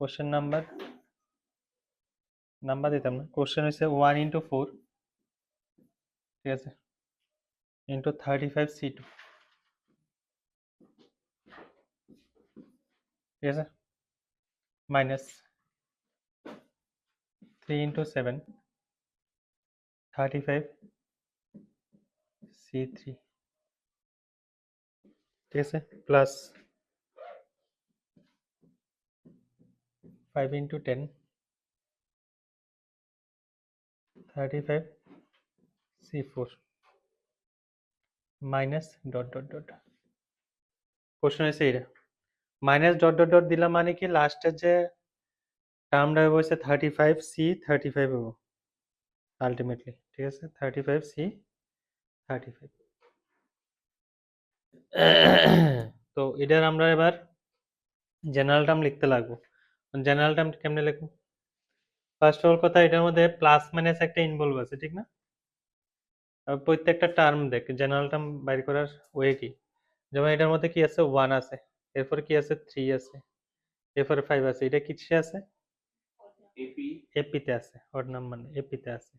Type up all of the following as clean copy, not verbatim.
Question number দিতাম না, question হচ্ছে 1 × 4, ঠিক আছে, ইন্টু 35C2, ঠিক আছে, মাইনাস 3 × 7, 35C3, ঠিক আছে, plus 5 × 10, 35C4, minus dot dot dot. Question হচ্ছে এইটা, মাইনাস ডট ডট ডট দিলাম মানে কি লাস্টের যে টার্মটা হচ্ছে 35C35 হবো আলটিমেটলি, ঠিক আছে, 35C35। তো এটার আমরা এবার জেনারেল টার্ম লিখতে লাগবো। জেনারেল টার্ম কেমনে লিখবো? ফার্স্ট অফ অল কথা, এটার মধ্যে প্লাস মাইনাস একটা ইনভলভ আছে, ঠিক না? প্রত্যেকটা টার্ম দেখ, জেনারেল টার্ম বাইর করার ওয়ে কি, যেমন এটার মধ্যে কি আছে, 1 আছে, এরপরে কি আছে, 3 আছে, এরপরে 5 আছে, এটা কিসে আছে, এপিতে আছে, অড নাম্বার এপিতে আছে,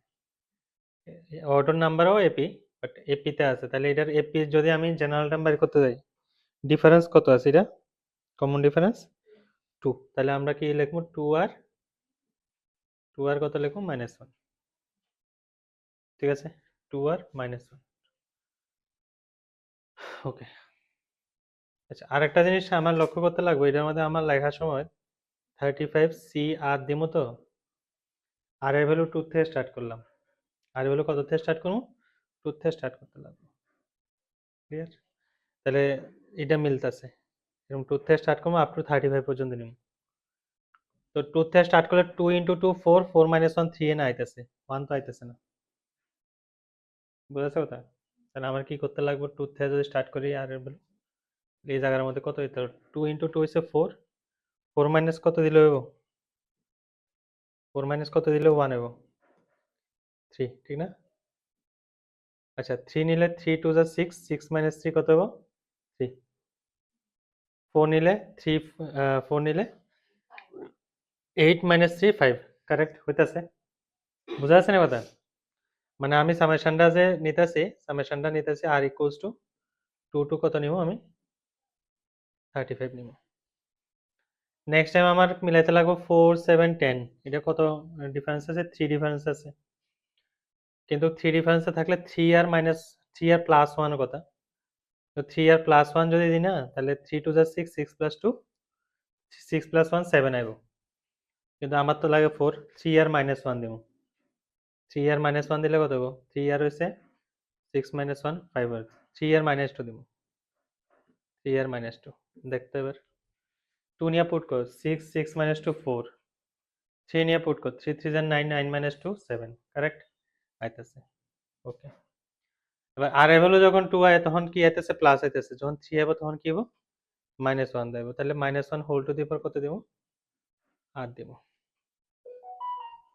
অড নাম্বারও এপি, বাট এপিতে আছে। তাহলে এটার এপি যদি আমি জেনারেল টার্ম বাইর করতে যাই, ডিফারেন্স কত আছে, এটা কমন ডিফারেন্স 2, তাহলে আমরা কি লিখবো, 2 আর কত লিখবো, -1, ঠিক আছে, 2 আর -1। ওকে, আচ্ছা, আরেকটা জিনিস আমার লক্ষ্য করতে লাগবে, এটার মধ্যে আমার লেখার সময় 35C আর দিমো তো, আর এর ভ্যালু 2 থেকে স্টার্ট করলাম, আর এর ভ্যালু কত থেকে স্টার্ট করবো, 2 থেকে স্টার্ট করতে লাগবো, ক্লিয়ার? তাহলে এটা মিলতেছে, এরকম 2 থেকে স্টার্ট করবো আপ টু 35 পর্যন্ত নিব। তো 2 থেকে স্টার্ট করলে 2 × 2 4, 4 - 1 3 এ না আইতেছে, 1 তো আইতেছে না, বুঝেছো কথা? তাহলে আমার কি করতে লাগবে, 2 থেকে যদি স্টার্ট করি, আর এর ভ্যালু এই জায়গার মধ্যে কত দিতে হবে, 2 × 2 হচ্ছে 4, 4 মাইনাস কত দিলে হইব, 4 মাইনাস কত দিলে 1 হইব, 3, ঠিক না? আচ্ছা, 3 নিলে 3 2 যা 6, 6 - 3 কত হইব, 3, 4 নিলে 3, 4 নিলে 8 - 3 5, কারেক্ট হইতাছে, বুঝা যাচ্ছে না কথা? মানে আমি সামেশনটা যে নিতেছি আর ইকুয়ালস টু 2 টু কত নিব, আমি 35 নিব। নেক্সট টাইম আমার মিলাইতে লাগবে 4 7 10, এটা কত ডিফারেন্স আছে, 3 ডিফারেন্স আছে, কিন্তু 3 ডিফারেন্সে থাকলে 3 আর প্লাস 1 কথা, তো 3 আর প্লাস 1 যদি দিই না, তাহলে 3 2 যা 6, 6 + 2, 6 + 1 7 আইব, কিন্তু আমার তো লাগে 4, 3 আর -1 দিব, 3 আর -1 দিলে কত হইব, 3 আর হইছে 6 - 1 5 আর 3 আর -2 দিব, 3 আর -2 দেখতে এবার 2 নিয়ে পুট কর, 6 6 - 2 4, 3 নিয়ে পুট কর, 3 3 9 9 - 2 7, কারেক্ট আইতেছে। ওকে, এবার আর এর ভ্যালু যখন 2 আয় তখন কি আইতেছে, প্লাস আইতেছে, যখন 3 আইব তখন কি হইব, -1 দেব, তাহলে -1 হোল টু দি পাওয়ার কত দেব, 8 দেব,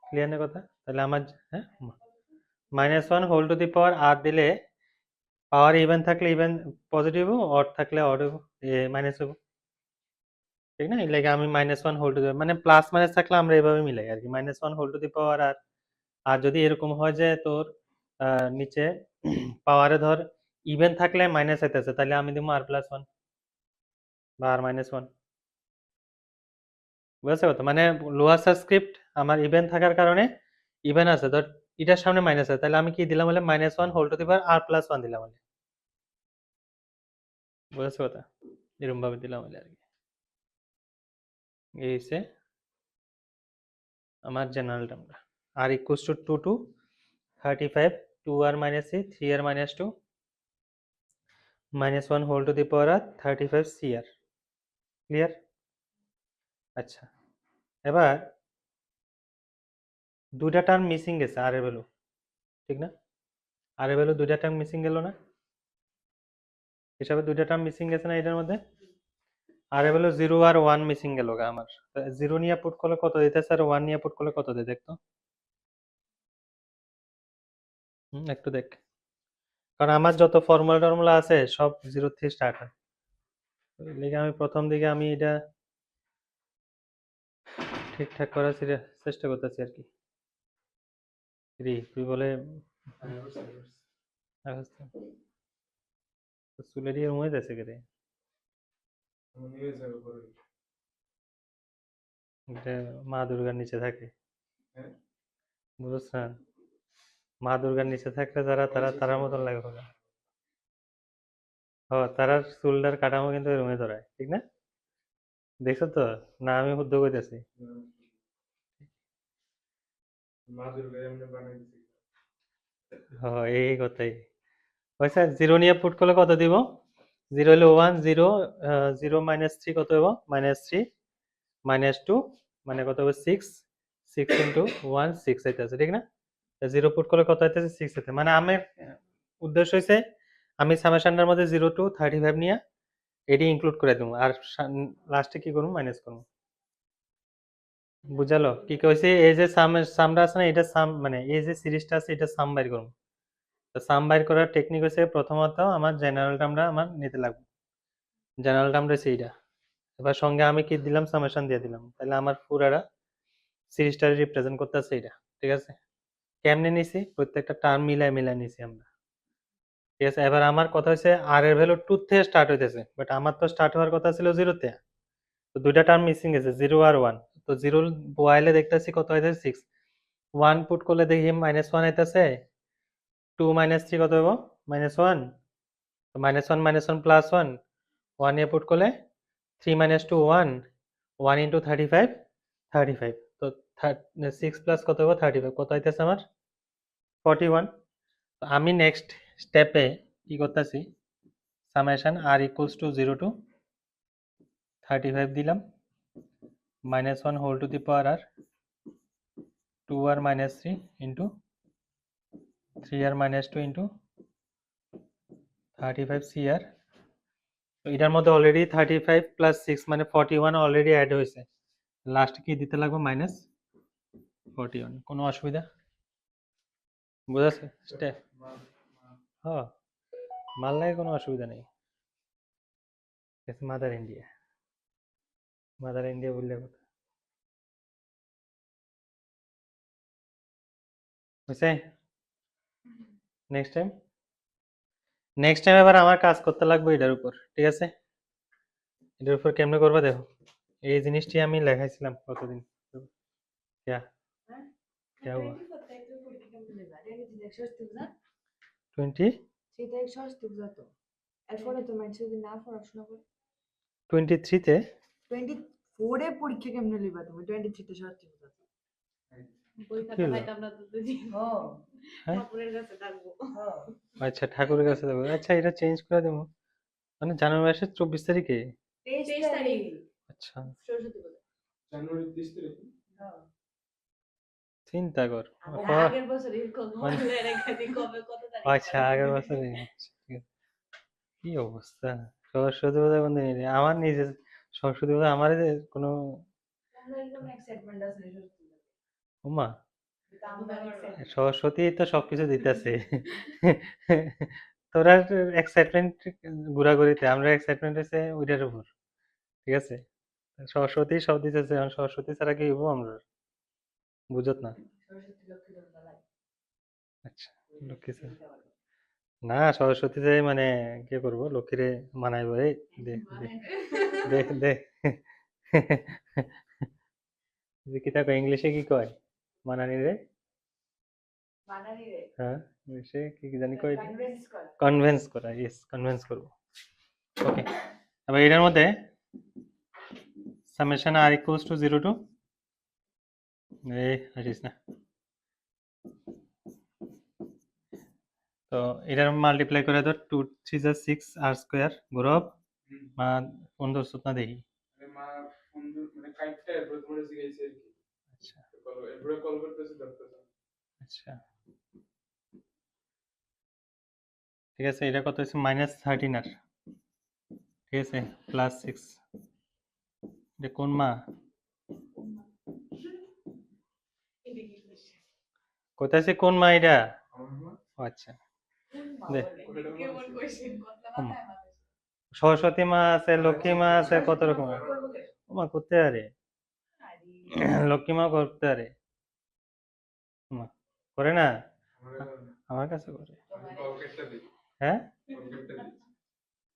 ক্লিয়ার না কথা? তাহলে আমার, হ্যাঁ, -1 হোল টু দি পাওয়ার 8 দিলে পাওয়ার ইভেন থাকলে ইভেন পজিটিভ হইব, অড থাকলে অড হইব, মাইনাস হইব, ঠিক না? এই লাগে আমি -1 হোল টু দি, মানে প্লাস মাইনাস থাকলে আমরা এভাবে মিলাই আর কি, -1 হোল টু দি পাওয়ার, আর যদি এরকম হয় যে তোর নিচে পাওয়ারে ধর ইভেন থাকলে মাইনাস আইতেছে, তাহলে আমি দিব r+1 বা r-1, বুঝতে পারছো? মানে লোয়ার সাবস্ক্রিপ্ট আমার ইভেন থাকার কারণে ইভেন আছে, ধর এটার সামনে মাইনাস আছে, তাহলে আমি কি দিলাম বলে -1 whole to the power r+1 দিলাম বলে, বুঝতে কথা? এরকম ভাবে দিলাম বলে আর কি। এই হচ্ছে আমার জেনারেল টার্মটা, r equals to 2 to 35, 2 r - 3, 3 r - 2, -1 whole to the power r 35 cr, clear? আচ্ছা, এবার দুইটা টার্ম মিসিং গেছে, আর এর ভ্যালু, ঠিক না? আর এর ভ্যালু দুইটা টার্ম মিসিং গেল না, হিসাবে দুইটা টার্ম মিসিং গেছে না এটার মধ্যে, আর এর ভ্যালু 0 আর 1 মিসিং গেল গা আমার, 0 নিয়ে পুট করলে কত দিতেছে আর 1 নিয়ে পুট করলে কত দেয় দেখতো, একটু দেখ, কারণ আমার যত ফর্মুলা টর্মুলা আছে সব 0 থেকে স্টার্ট হয়, লিখে আমি প্রথম দিকে আমি এটা ঠিকঠাক করার চেষ্টা করতেছি আর কি। তুই বলে চুলে দিয়ে রুমে যাচ্ছে কে রে? এটা মা দুর্গার নিচে থাকে, বুঝছ না? মা দুর্গার নিচে থাকলে তারার মতন লাগে হবে। তারার চুলটার কাঠামো কিন্তু রুমে ধরায়, ঠিক না? দেখছো তো? না আমি শুদ্ধ কইতেছি? এই কথাই হয়েছে। জিরো নিয়ে পুট করলে কত দিব? জিরো হলে 1, 0, 0 - 3 কত হবো? -3 -2 মানে কত হবে? 6, 6 × 1 6 আইতেছে, ঠিক না? জিরো পুট করলে কত আইতেছে? 6 আইতে। মানে আমার উদ্দেশ্য হয়েছে আমি সামেশনটার মধ্যে 0 to 35 নিয়ে এটি ইনক্লুড করে দেবো, আর লাস্টে কি করবো? মাইনাস করবো। বুঝালো কি কইছি? এই যে সামটা আছে না, এটা সাম মানে এই যে সিরিজটা আছে এটা সাম বাইর করবো। তো সাম বাইর করার টেকনিক হচ্ছে প্রথমত আমার জেনারেল টার্মটা আমার নিতে লাগবে। জেনারেল টার্মটা হচ্ছে এইটা। এবার সঙ্গে আমি কি দিলাম? সামেশন দিয়ে দিলাম। তাহলে আমার পুরাটা সিরিজটা রিপ্রেজেন্ট করতেছে এইটা, ঠিক আছে? কেমনে নিছি? প্রত্যেকটা টার্ম মিলাই নিছি আমরা, ঠিক আছে? এবার আমার কথা হচ্ছে আর এর ভ্যালু 2 থেকে স্টার্ট হইতেছে, বাট আমার তো স্টার্ট হওয়ার কথা ছিল 0 তে। তো দুইটা টার্ম মিসিং গেছে, 0 আর 1। তো 0 বয়াইলে দেখতেছি কত হইতেছে? 6। 1 পুট করলে দেখি -1 আইতেছে। 2 - 3 কত হইব? -1। তো -1 -1 +1, 1 এ পুট করলে 3 - 2 1, 1 × 35 35। তো 6 প্লাস কত হইব? 35। কত হইতেছে আমার? 41। তো আমি নেক্সট স্টেপে কি করতেছি? সামেশন r = 0 to 35 দিলাম, -1 whole to the power r, 2r - 3 into 3r - 2 into 35 cr। তো এটার মধ্যে অলরেডি 35 প্লাস 6 মানে 41 অলরেডি অ্যাড হয়েছে। লাস্ট কি দিতে লাগবে? -41। কোনো অসুবিধা? বুঝাচ্ছে স্টেপ? হ্যাঁ, মাল লাগে, কোনো অসুবিধা নেই। মাদার ইন্ডিয়া বললে কথা বুঝছে? নেক্সট টাইম এবার আমার কাজ করতে লাগবে এটার উপর, ঠিক আছে? এটার উপর কেমনে করবা দেখো। এই জিনিসটি আমি লেখাইছিলাম কতদিন। क्या क्या हुआ? 20 23 তে 24 এ পরীক্ষা কেমনে লিবা তুমি? 23 তে ষষ্ঠী পূজা তো। কি হলো? হ্যাঁ? আচ্ছা, ঠাকুরের কাছে যাবো। আচ্ছা, এটা চেঞ্জ করে দেবো। মানে জানুয়ারি মাসের 24 তারিখে? 23 তারিখ আচ্ছা, সরস্বতী পূজা। জানুয়ারি 23 তারিখ? হ্যাঁ। চিন্তা কর। আগের বছর এরকম বলে রেখে দি কবে কত তারিখ। আচ্ছা, আগের বছরে। কি অবস্থা! সরস্বতী পূজা কোন দিন? আমার নিজে সরস্বতী পূজা আমার কোনো এক্সাইটমেন্ট আছে সরস্বতী পূজা। ওমা, সরস্বতী তো সবকিছু দিতেছে। তোরা এক্সাইটমেন্ট ঘোরাঘুরিতে, আমরা এক্সাইটমেন্ট হচ্ছে ওইটার উপর, ঠিক আছে? সরস্বতী সব দিতেছে, সরস্বতী ছাড়া কি হইব আমরা? বুঝত না? আচ্ছা, লক্ষ্মী না, সরস্বতীতে মানে কি করবো? লক্ষ্মীরে মানাইবো। এই দে দে দে দে কি থাকো ইংলিশে কি কয়? মানানি রে? হ্যাঁ, ইংলিশে কি জানি কয়? কনভিন্স করা। ইয়েস, কনভিন্স করবো। ওকে, এবার এটার মধ্যে সামেশন r = 0 to আসিস না। তো এটার মাল্টিপ্লাই করে দাও। 2 3 = 6 r² গৌরব মা ফোন ধরছত না দেখি। আচ্ছা, ঠিক আছে। এটা কত হচ্ছে? -13 আর, ঠিক আছে, +6। এটা কোন মা? কোথায় আছে কোন মা এটা? আচ্ছা, দে। সরস্বতী মা আছে, লক্ষ্মী মা আছে, কত রকম। মা করতে আরে লক্ষ্মীমা করতে পারে মা করে না আমার কাছে করে হ্যাঁ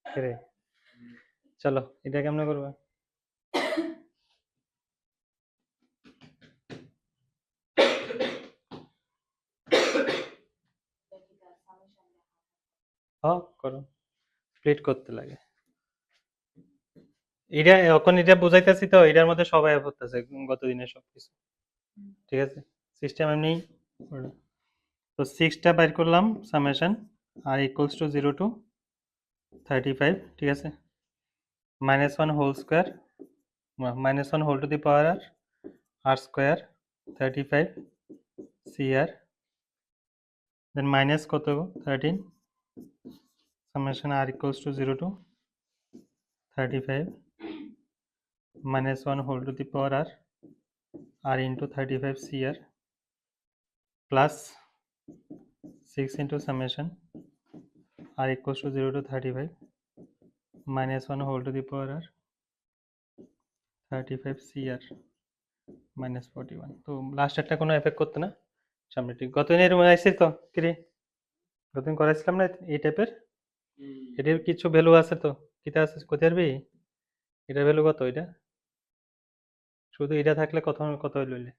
রে চলো এটা কেমনে করবে করো স্প্লিট করতে লাগে এটা এখন এটা বুঝাইতেছি তো এটার মধ্যে সবাই পড়তেছে গত দিনের সবকিছু ঠিক আছে সিস্টেম এমনি তো 6টা বাইর করলাম summation R equals to 0 to 35 ঠিক আছে -1 whole square -1 whole to the power r square 35 cr then minus কত 13 summation r equals to 0 to 35 -1 whole to the power r into 35 cr plus 6 into summation r equals to 0 to 35 -1 whole to the power r 35 cr minus 41 তো last একটা কোনো effect করতে না সামনে ঠিক গতদিন এরকম আসছে তো কিরে গতদিন করাইছিলাম না এই টাইপের এটার কিছু ভ্যালু আছে তো কিটা আছে কোথায় পারবি এটার ভ্যালু কত এটা শুধু এটা থাকলে কত কত লইলে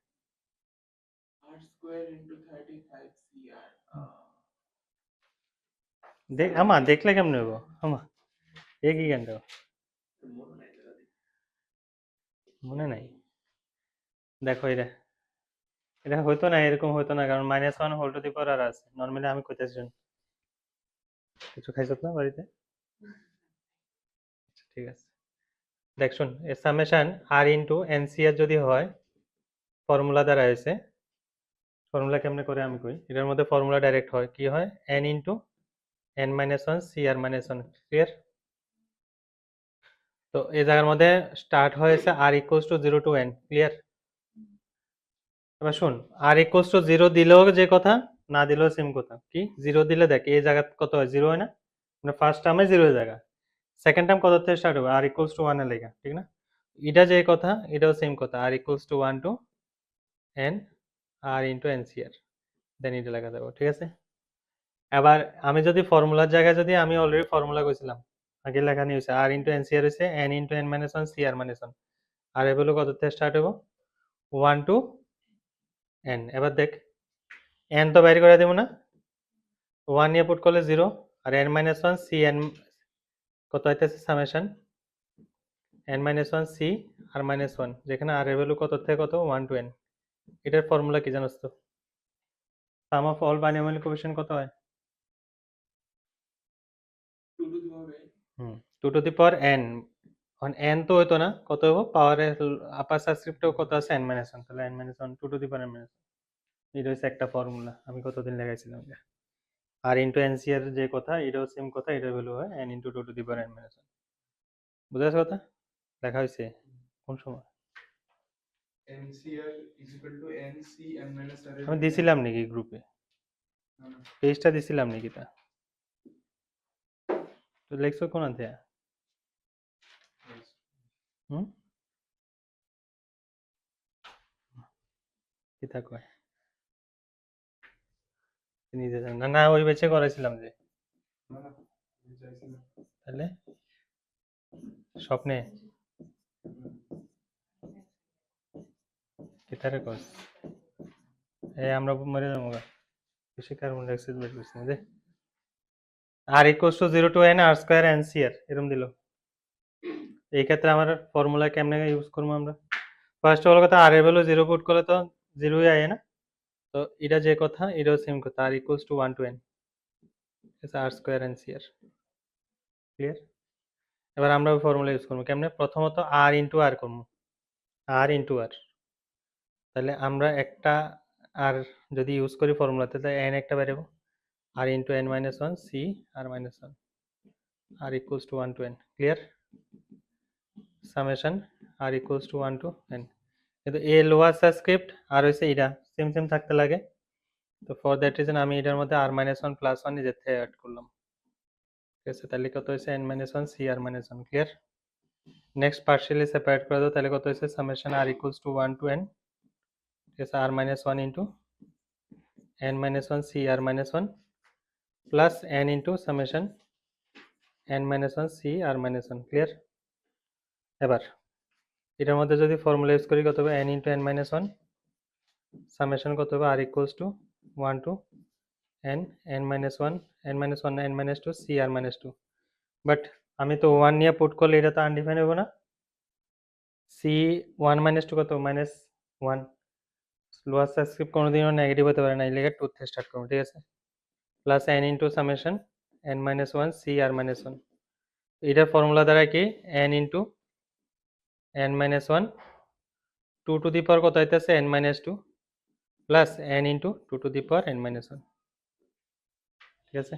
r square into 35 cr দেখ আমা দেখলে কেমনে হবো আমা এ কি কেন মনে নাই দেখো এটা এটা হইতো না এরকম হইতো না কারণ -1 হোল টু দি পাওয়ার আর আছে নরমালি আমি কইতেছি কিছু খাইছত না বাড়িতে আচ্ছা, ঠিক আছে দেখ শুন এ সামেশন r ইনটু এনসিআর যদি হয় ফর্মুলা দ্বারা হয়েছে ফর্মুলা কেমনে করে আমি কই এটার মধ্যে ফর্মুলা ডাইরেক্ট হয় কি হয় n into n - 1 cr - 1 clear তো এই জায়গার মধ্যে স্টার্ট হয়েছে r equals to 0 to n clear এবার শুন r ইকুয়ালস টু 0 দিলেও যে কথা না দিলেও সেম কথা কি 0 দিলে দেখ এই জায়গা কত হয় 0 হয় না মানে ফার্স্ট টার্মে 0 এর জায়গা সেকেন্ড টার্ম কত থেকে স্টার্ট হবে r ইকুয়ালস টু 1 এর লেখা ঠিক না এটা যে কথা এটাও সেম কথা r equals to 1 to n r into ncr then এটা লেখা যাবে ঠিক আছে এবার আমি যদি ফর্মুলার জায়গায় যদি আমি অলরেডি ফর্মুলা কইছিলাম আগে লেখা নিয়ে হয়েছে r ইনটু ncr হয়েছে n ইনটু n - 1 cr - 1 আর এর ভ্যালু কত থেকে স্টার্ট হবে 1 টু n এবার দেখ n তো বাইরে করে দেব না 1 নিয়ে পুট করলে 0 আর n - 1 cn কত হইতেছে সামেশন n - 1 c আর -1 যেখানে r এর ভ্যালু কত থেকে কত 1 টু n এটার ফর্মুলা কি জানোস তো সাম অফ অল বাইনোমিয়াল কোএফিশিয়েন্ট কত হয় 2 to the power n 2 to the power n এখন n তো হইতো না কত হবো পাওয়ারের আপার সাবস্ক্রিপ্টেও কত আছে n - 1 তাহলে n - 1 2 to the power n - 1 এটা হচ্ছে একটা ফর্মুলা আমি কতদিন লাগাইছিলাম এটা আর ইনটু এনসিআর যে কথা এটাও সেম কথা এটার ভ্যালু হয় n into 2 to the power n - 1 বুঝা গেছে কথা দেখা হয়েছে কোন সময় ncr is equal to nc n minus r আমি দিছিলাম নাকি গ্রুপে পেজটা দিছিলাম নাকি তা তো লেখছো কোন অধ্যায় হুম কি তা কয় নিজে জান না না ওই বেচে করাইছিলাম যে তাহলে স্বপ্নে কিতারে কস এই আমরা মরে যাবো গা বেশি কার্বন ডাই অক্সাইড বের করছি না যে R equals to 0 to n r square n cr এরকম দিল এই ক্ষেত্রে আমার ফর্মুলা কেমনে ইউজ করব আমরা ফার্স্ট অফ অল কথা r এর ভ্যালু 0 পুট করলে তো 0ই আয় না তো এটা যে কথা এটাও সেম কথা r equals to 1 to n is r square n cr clear এবার আমরা ওই ফর্মুলা ইউজ করব কেমনে প্রথমত r ইনটু r করব r ইনটু r তাহলে আমরা একটা r যদি ইউজ করি ফর্মুলাতে তাহলে n একটা বেরোবো r into n - 1 c r - 1 r equals to 1 to n clear summation r equals to 1 to n কিন্তু a লোয়ার সাবস্ক্রিপ্ট আর হইছে এটা সেম সেম থাকতে লাগে তো ফর দ্যাট রিজন আমি এটার মধ্যে r - 1 প্লাস 1 নিজে থেকে অ্যাড করলাম ঠিক আছে তাহলে কত হইছে n - 1 c r - 1 clear next partially separate করে দাও, তাহলে কত হয়েছে summation R equals to 1 to n, ঠিক আছে, r minus 1 into n minus 1 C আর minus 1 plus n into summation n minus 1 C আর মাইনাস 1। ক্লিয়ার? এবার এটার মধ্যে যদি ফর্মুলা ইউজ করি কত হবে n into n minus 1 summation কত হবে R equals to 1 to n n minus 1 n minus 1 n minus 2 C R minus 2। But আমি তো 1 নিয়ে পুট করলে এটা তো আনডিফাইন হবে না। সি 1 মাইনাস 2 কত মাইনাস 1, লোয়ার সাবস্ক্রিপ্ট কোনোদিনও নেগেটিভ হতে পারে না, এই লেগে 2 থেকে স্টার্ট করবো, ঠিক আছে, plus n into summation n minus 1 C আর মাইনাস 1। এটার ফর্মুলা দ্বারা কি n into n minus 1 2 to the power কত হইতেছে n minus 2 plus n into 2 to the power n minus 1, ঠিক আছে।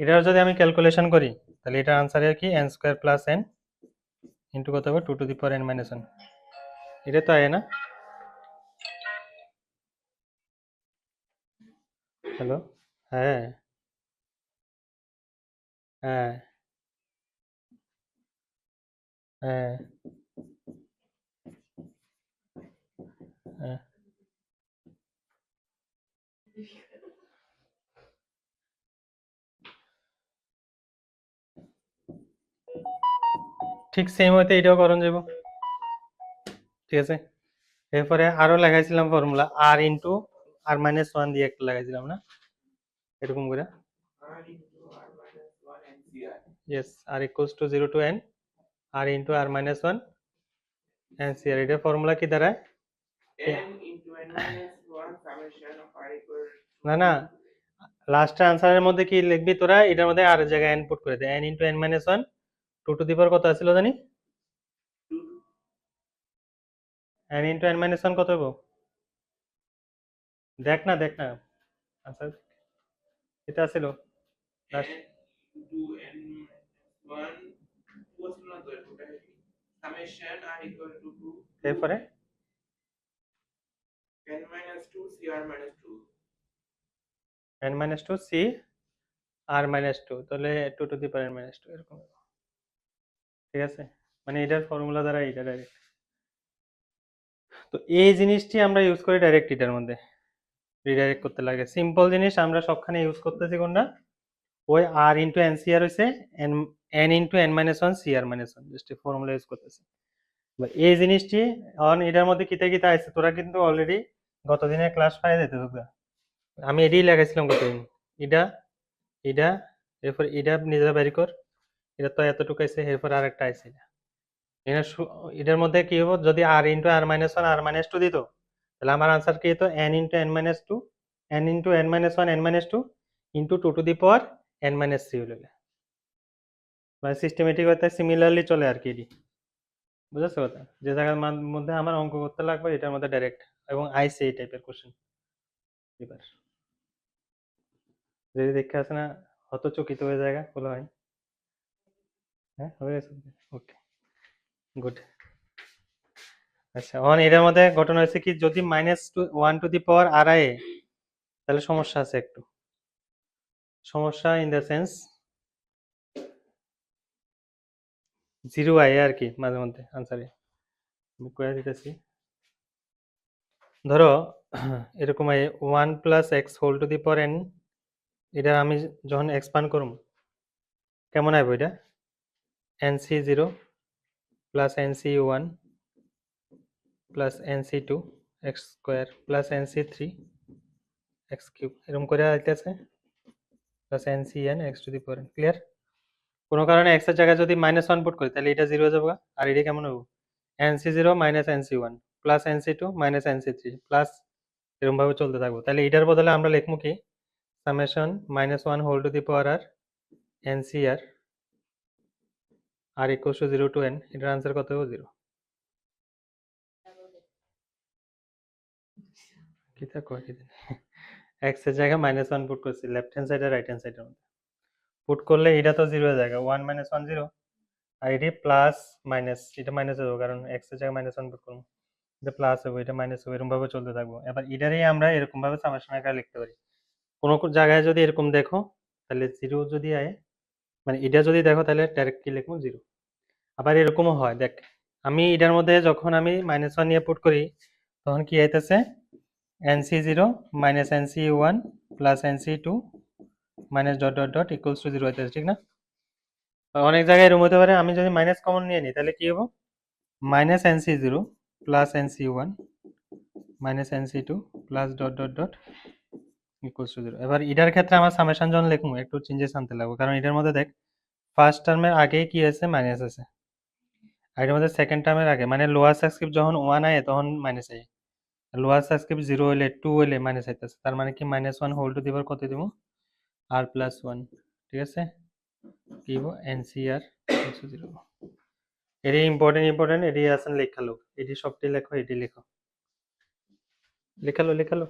এটার যদি আমি ক্যালকুলেশন করি তাহলে এটার আনসার কি n square plus n into কত হবে 2 to the power n minus 1। এটা তো আয় না? হ্যালো, হ্যাঁ হ্যাঁ হ্যাঁ হ্যাঁ ঠিক সেম হইতে এটাও করণ যাব, ঠিক আছে। এরপরে আরো লাগাইছিলাম ফর্মুলা আর ইন্টু আর মাইনাস 1 দিয়ে একটা লাগাইছিলাম না, এরকম করে R into R minus 1 NCR. Yes r equals to 0 to n r into r minus 1 NCR. এটার ফর্মুলা কি দাঁড়ায়? N into N minus 1 summation of R equal to না না, লাস্টের আনসারের মধ্যে কি লিখবি তোরা, এটার মধ্যে আর জায়গায় n পুট করে দে, n into n minus 1 2 to the power কত আছিল জানি, 2 n ইন্টু n মাইনাস 1 কত হইব, দেখ না আনসার এটা আছিল last. into N minus 1 was not the totality. Summation R equal to 2 এরপরে N minus 2 CR minus 2. n minus 2 C আর মাইনাস 2, তাহলে 2 to the power n minus 2 এরকম হইব, ঠিক আছে। মানে এটার ফর্মুলা দ্বারা এটা ডাইরেক্ট, তো এই জিনিসটি আমরা ইউজ করি ডাইরেক্ট এটার মধ্যে রিডাইরেক্ট করতে লাগে। সিম্পল জিনিস আমরা সবখানে ইউজ করতেছি কোনটা, ওই r into n C r হয়েছে n into n minus 1 C আর মাইনাস 1, জাস্ট ফর্মুলা ইউজ করতেছি। এই জিনিসটি অন এটার মধ্যে কিতা কিতা আছে তোরা কিন্তু অলরেডি গত দিনের ক্লাস 5 যেতে তোরা, আমি এটাই লাগাইছিলাম গতদিন, এটা এটা এরপর এটা নিজেরা বের কর, এটা তো এতটুকু আছে, এরপর আরেকটা আছে এটা। এটার মধ্যে কি হবো, যদি আর ইন্টু আর মাইনাস 1 আর মাইনাস 2 দিত তাহলে আমার আনসার কি হতো n into n minus 2 n into n minus 1 n minus 2 into 2 to the power n minus 3 হলো, মানে সিস্টেমেটিক হতে সিমিলারলি চলে আর কি। এটি বুঝেছো কথা, যে জায়গার মধ্যে আমার অঙ্ক করতে লাগবে এটার মধ্যে ডাইরেক্ট, এবং আইসি এই টাইপের কোশ্চেন। এবার যদি দেখে আসে না হতচকিত হয়ে জায়গা বলো ভাই, হ্যাঁ হয়ে গেছে, ওকে গুড। আচ্ছা অন এটার মধ্যে ঘটনা হয়েছে কি, যদি মাইনাস 1 টু দি পাওয়ার আর আয় তাহলে সমস্যা আছে একটু, সমস্যা ইন দ্য সেন্স 0 আয় আর কি মাঝে মধ্যে আনসারে, আমি করে দিতেছি। ধরো এরকম আয় 1 plus x whole to the power n, এটা আমি যখন এক্সপান্ড করব কেমন আইব, এটা nc0 plus nc1 plus nc2 x square plus nc3 x cube, এরকম করে আইতেছে plus ncn x two the power n। Clear? কোনো কারণে x এর জায়গায় যদি -1 পুট করি তাহলে এটা 0 হয়ে যাবে, আর এটা কেমন হবে nc0 minus nc1 plus nc2 minus nc3 plus, এরকম ভাবে চলতে থাকবো। তাহলে এটার বদলে আমরা লিখবো কি summation -1 whole to the power r ncr r equals to 0 to n, এটার আনসার কত হবে 0। কি তা কয় কি x এর জায়গায় -1 পুট করছি লেফট হ্যান্ড সাইড আর রাইট হ্যান্ড সাইডের মধ্যে, পুট করলে এটা তো 0 এর জায়গা 1 - 1 0, আর এটি প্লাস মাইনাস, এটা মাইনাস হবে কারণ x এর জায়গায় -1 পুট করব, এটা প্লাস হবে এটা মাইনাস হবে, এরকম ভাবে চলতে থাকবো। এবার এটারই আমরা এরকম ভাবে সামেশন আকারে লিখতে পারি। কোনো জায়গায় যদি এরকম দেখো তাহলে 0 যদি আয়, মানে এটা যদি দেখো তাহলে ডাইরেক্ট কি লিখবো 0, আবার এরকমও হয় দেখ, আমি এটার মধ্যে যখন আমি -1 নিয়ে পুট করি তখন কি আইতেছে nc0 minus nc1 plus nc2 minus dot dot dot equals to 0 আইতেছে, ঠিক না? অনেক জায়গায় এরকম হতে পারে, আমি যদি মাইনাস কমন নিয়ে নিই তাহলে কি হবো, minus nc0 plus nc1 minus nc2 plus dot dot dot equals to 0। এবার এটার ক্ষেত্রে আমার সামেশন যখন লিখবো একটু চেঞ্জেস আনতে লাগবে, কারণ এটার মধ্যে দেখ ফার্স্ট টার্মের আগেই কি আছে, মাইনাস আছে, আর এটার মধ্যে সেকেন্ড টার্মের আগে মানে লোয়ার সাবস্ক্রিপ্ট যখন 1 আয় তখন মাইনাস আয়, লোয়ার সাবস্ক্রিপ্ট 0 হলে 2 হলে মাইনাস আইতেছে, তার মানে কি -1 হোল টু দি পাওয়ার কত দিব, r+1, ঠিক আছে? কি হবো ncr 0। এটি ইম্পর্টেন্ট এটি আসেন লেখালো, এটি সবটি লেখো, এটি লেখো, লেখালো।